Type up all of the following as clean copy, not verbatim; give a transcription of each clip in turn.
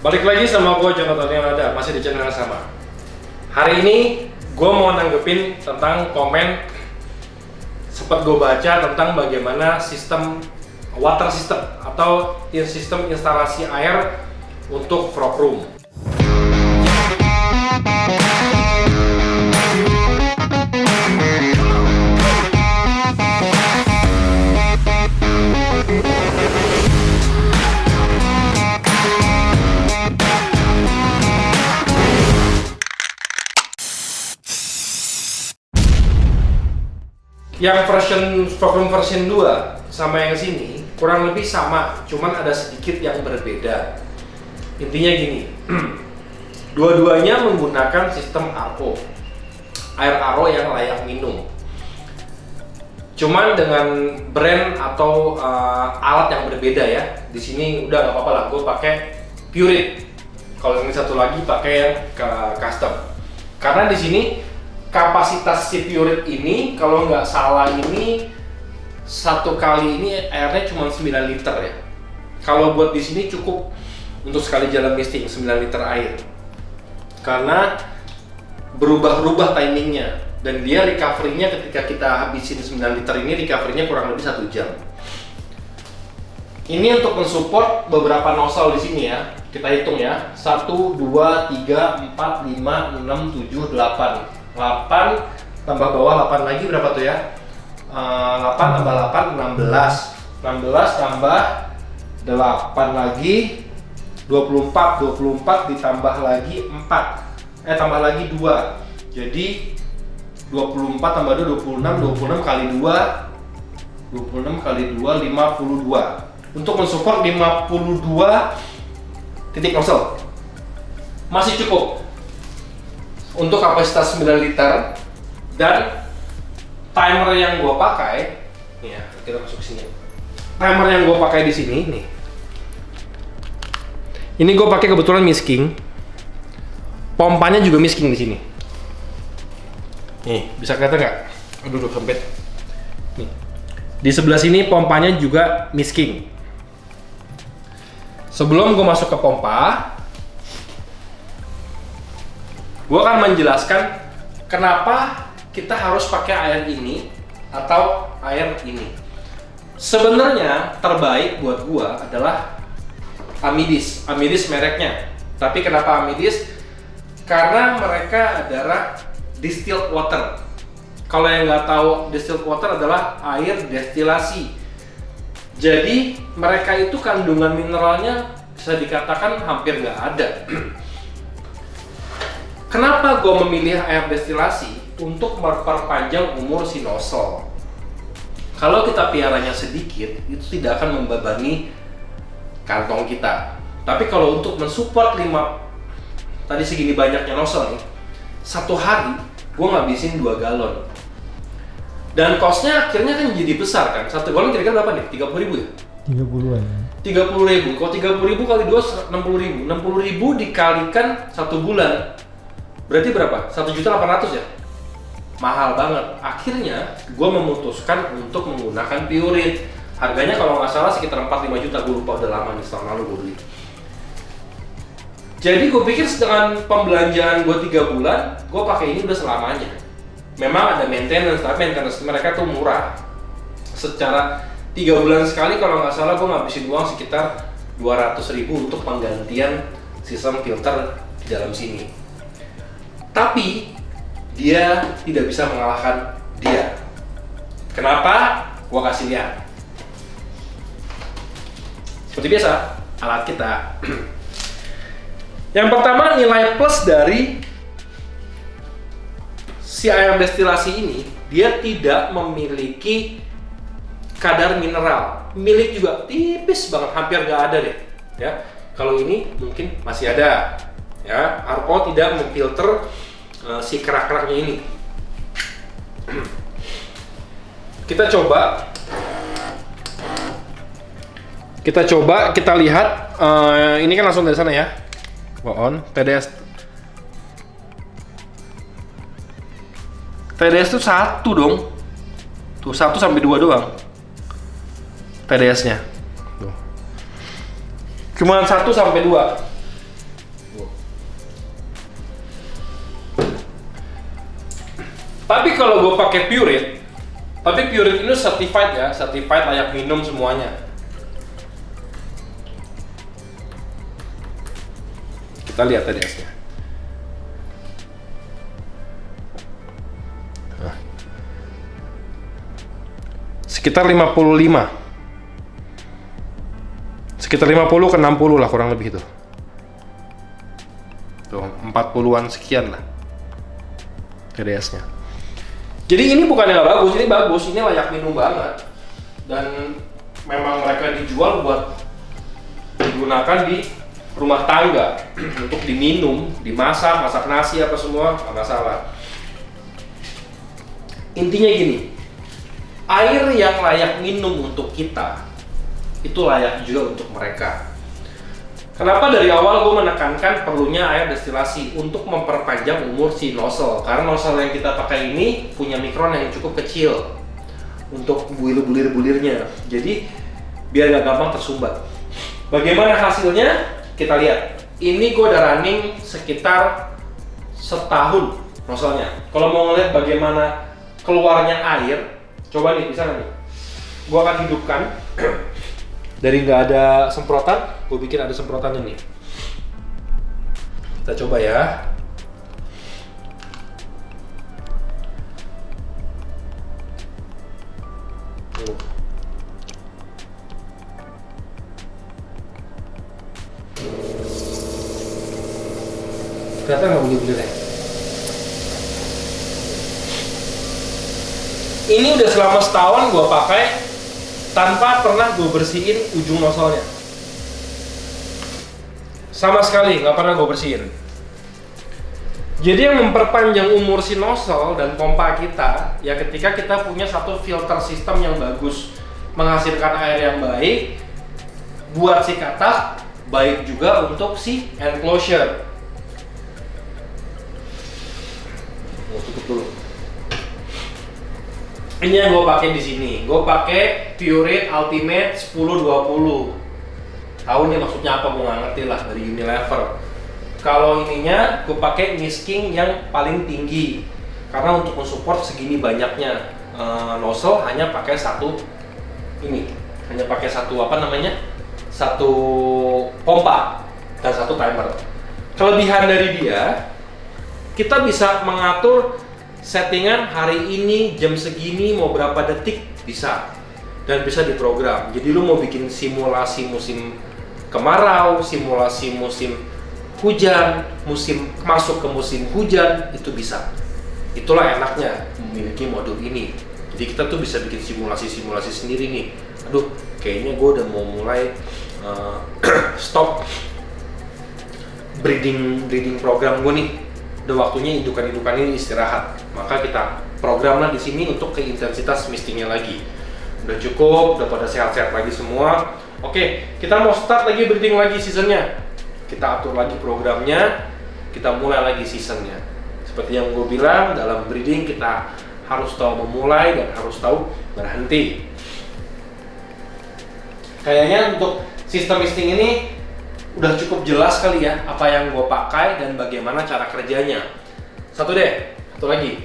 Balik lagi sama gue Jonathan yang ada, masih di channel yang sama. Hari ini gue mau nanggepin tentang komen sempat gue baca tentang bagaimana sistem water system atau sistem instalasi air untuk frog room. Yang frog room version 2 sama yang sini kurang lebih sama, cuman ada sedikit yang berbeda. Intinya gini, dua-duanya menggunakan sistem RO, air RO yang layak minum. Cuman dengan brand atau alat yang berbeda ya. Di sini udah nggak apa-apa lah, gue pakai Pureit. Kalau yang satu lagi pakai yang custom. Karena di sini kapasitas si Pureit ini, kalau nggak salah ini satu kali ini airnya cuma 9 liter ya. Kalau buat di sini cukup untuk sekali jalan misting 9 liter air. Karena berubah-ubah timingnya dan dia recovery-nya ketika kita habisin 9 liter ini recovery-nya kurang lebih 1 jam. Ini untuk mensupport beberapa nozzle di sini ya. Kita hitung ya. 1 2 3 4 5 6 7 8. 8 tambah bawah 8 lagi berapa tuh ya? 8 tambah 8 16 tambah 8 lagi 24 ditambah lagi 4 tambah lagi 2 jadi 24 tambah 2 26 kali 2 52 untuk mensupport 52 titik nozzle masih cukup untuk kapasitas 9 liter. Dan timer yang gue pakai, nih ya, kita masuk sini. Timer yang gue pakai di sini nih. Ini gue pakai kebetulan misking. Pompanya juga misking di sini. Nih, bisa kelihatan nggak? Aduh, sempit. Nih. Di sebelah sini pompanya juga misking. Sebelum gue masuk ke pompa, gue akan menjelaskan kenapa kita harus pakai air ini atau air ini. Sebenarnya terbaik buat gue adalah Amidis mereknya. Tapi kenapa Amidis? Karena mereka adalah distilled water. Kalau yang nggak tahu, distilled water adalah air destilasi. Jadi mereka itu kandungan mineralnya bisa dikatakan hampir nggak ada. Kenapa gue memilih air destilasi? Untuk memperpanjang umur si nozzle. Kalau kita piaranya sedikit, itu tidak akan membebani kantong kita. Tapi kalau untuk mensupport 5 tadi segini banyaknya nozzle nih, satu hari gue ngabisin 2 galon. Dan costnya akhirnya kan jadi besar kan. Satu galon kira-kira berapa nih? 30.000 ya? 30-an. 30.000. Kalau 30.000 kali 2 60.000. 60.000 dikalikan 1 bulan. Berarti berapa? 1.800.000 ya? Mahal banget. Akhirnya gue memutuskan untuk menggunakan Pureit. Harganya kalau nggak salah sekitar 4-5 juta. Gue lupa, udah lama nih, setahun lalu gue beli. Jadi gue pikir dengan pembelanjaan gue 3 bulan, gue pakai ini udah selamanya. Memang ada maintenance, tapi maintenance mereka tuh murah. Secara 3 bulan sekali kalau nggak salah gue ngabisin uang sekitar 200.000 untuk penggantian sistem filter di dalam sini. Tapi dia tidak bisa mengalahkan dia. Kenapa? Gua kasih lihat. Seperti biasa, alat kita. Yang pertama, nilai plus dari si air destilasi ini, dia tidak memiliki kadar mineral. Milik juga tipis banget, hampir nggak ada deh. Ya, kalau ini mungkin masih ada. Ya, RO tidak memfilter si kerak-keraknya ini. Kita coba, kita lihat. Ini kan langsung dari sana ya. On TDS. TDS itu 1 dong. Tuh 1 sampai 2 doang. TDS-nya. Cuma 1 sampai 2. Tapi kalau gue pakai Pureit, tapi Pureit ini certified ya, certified layak minum semuanya. Kita lihat tadi esnya. Sekitar 55. Sekitar 50 ke 60 lah kurang lebih itu. Tuh, 40-an sekian lah. TDS-nya. Jadi ini bukan yang bagus, ini bagus, ini layak minum banget. Dan memang mereka dijual buat digunakan di rumah tangga untuk diminum, dimasak, masak nasi apa semua, nggak masalah. Intinya gini, air yang layak minum untuk kita itu layak juga untuk mereka. Kenapa dari awal gue menekankan perlunya air destilasi untuk memperpanjang umur si nozzle? Karena nozzle yang kita pakai ini punya mikron yang cukup kecil untuk bulir-bulirnya, jadi biar gak gampang tersumbat. Bagaimana hasilnya? Kita lihat. Ini gue udah running sekitar setahun nozzle-nya. Kalau mau ngeliat bagaimana keluarnya air, coba nih, bisa nggak nih? Gue akan hidupkan. Dari nggak ada semprotan, gue bikin ada semprotannya nih. Kita coba ya. Kelihatan nggak bunyi-bunyinya? Ini udah selama setahun gue pakai tanpa pernah gue bersihin ujung nozzle-nya. Sama sekali nggak pernah gue bersihin. Jadi yang memperpanjang umur si nozzle dan pompa kita ya ketika kita punya satu filter sistem yang bagus, menghasilkan air yang baik buat si katak, baik juga untuk si enclosure. Mau tutup dulu. Ini yang gue pakai di sini. Gue pakai Pureit Ultimate 1020. Tahu nih maksudnya apa? Gue nggak ngerti lah, dari Unilever. Kalau ininya gue pakai misking yang paling tinggi karena untuk mensupport segini banyaknya nozzle hanya pakai satu ini, hanya pakai satu apa namanya, satu pompa dan satu timer. Kelebihan dari dia, kita bisa mengatur settingan hari ini jam segini mau berapa detik bisa, dan bisa diprogram. Jadi lu mau bikin simulasi musim kemarau, simulasi musim hujan, musim masuk ke musim hujan, itu bisa. Itulah enaknya memiliki modul ini. Jadi kita tuh bisa bikin simulasi-simulasi sendiri nih. Aduh, kayaknya gue udah mau mulai stop breeding program gue nih. Udah waktunya indukan-indukan ini istirahat. Maka kita programlah di sini untuk ke intensitas mistingnya lagi. Udah cukup, udah pada sehat-sehat lagi semua. Oke, kita mau start lagi breeding lagi seasonnya. Kita atur lagi programnya, kita mulai lagi seasonnya. Seperti yang gue bilang, dalam breeding kita harus tahu memulai dan harus tahu berhenti. Kayaknya untuk sistem misting ini udah cukup jelas kali ya apa yang gue pakai dan bagaimana cara kerjanya. Satu lagi.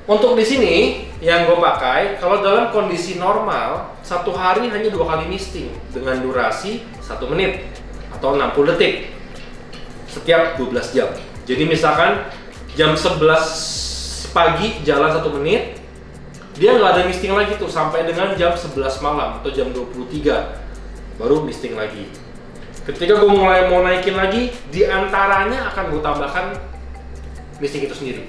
Untuk di sini yang gue pakai, kalau dalam kondisi normal satu hari hanya 2 kali misting dengan durasi 1 menit atau 60 detik setiap 12 jam. Jadi misalkan jam 11 pagi jalan 1 menit, dia nggak ada misting lagi tuh sampai dengan jam 11 malam atau jam 23 baru misting lagi. Ketika gue mulai mau naikin lagi, diantaranya akan gue tambahkan misting itu sendiri.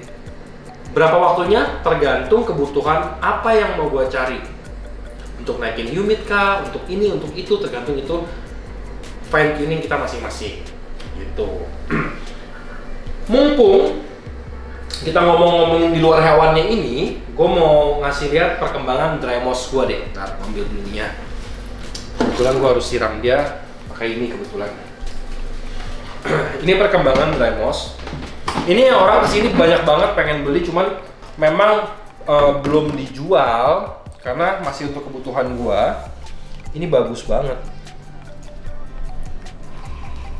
Berapa waktunya? Tergantung kebutuhan apa yang mau gue cari. Untuk naikin humid kah, untuk ini, untuk itu, tergantung itu fine tuning kita masing-masing. Gitu. Mumpung kita ngomongin di luar hewannya ini, gue mau ngasih lihat perkembangan dry moss gue deh. Ntar ambil dulunya. Kebetulan gue harus siram dia pakai ini kebetulan. Ini perkembangan dry moss. Ini yang orang kesini banyak banget pengen beli, cuman memang belum dijual karena masih untuk kebutuhan gua. Ini bagus banget.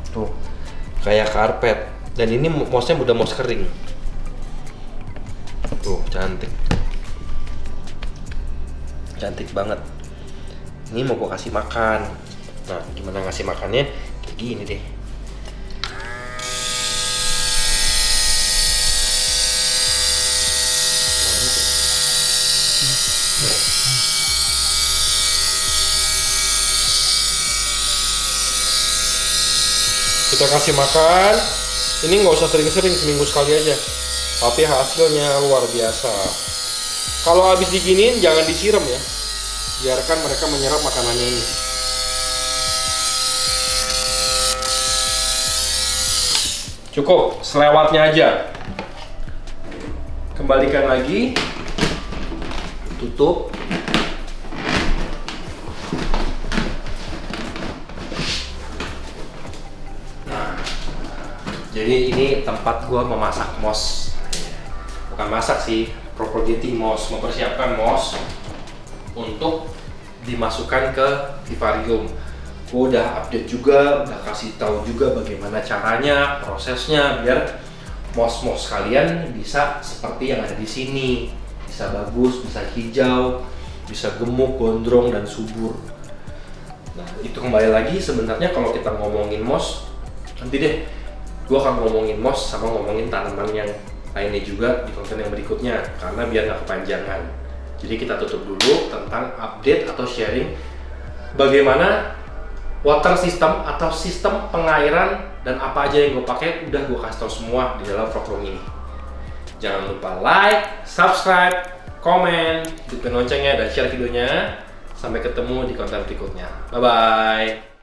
Tuh, kayak karpet. Dan ini mossnya udah moss kering. Tuh, cantik. Cantik banget. Ini mau gue kasih makan. Nah, gimana ngasih makannya? Kayak gini deh. Kita kasih makan. Ini nggak usah sering-sering, seminggu sekali aja. Tapi hasilnya luar biasa. Kalau habis diginiin jangan disiram ya. Biarkan mereka menyerap makanannya ini. Cukup, selewatnya aja. Kembalikan lagi. Tutup. Jadi ini tempat gua memasak mos. Bukan masak sih, propagating mos, mempersiapkan mos untuk dimasukkan ke vivarium. Gua udah update juga, udah kasih tahu juga bagaimana caranya, prosesnya biar mos-mos kalian bisa seperti yang ada di sini. Bisa bagus, bisa hijau, bisa gemuk, gondrong dan subur. Nah, itu kembali lagi sebenarnya kalau kita ngomongin mos, nanti deh gue akan ngomongin mos sama ngomongin tanaman yang lainnya juga di konten yang berikutnya karena biar nggak kepanjangan. Jadi kita tutup dulu tentang update atau sharing bagaimana water system atau sistem pengairan dan apa aja yang gue pakai udah gue kasih tau semua di dalam vlog ini. Jangan lupa like, subscribe, komen, hidupin loncengnya dan share videonya. Sampai ketemu di konten berikutnya. Bye bye.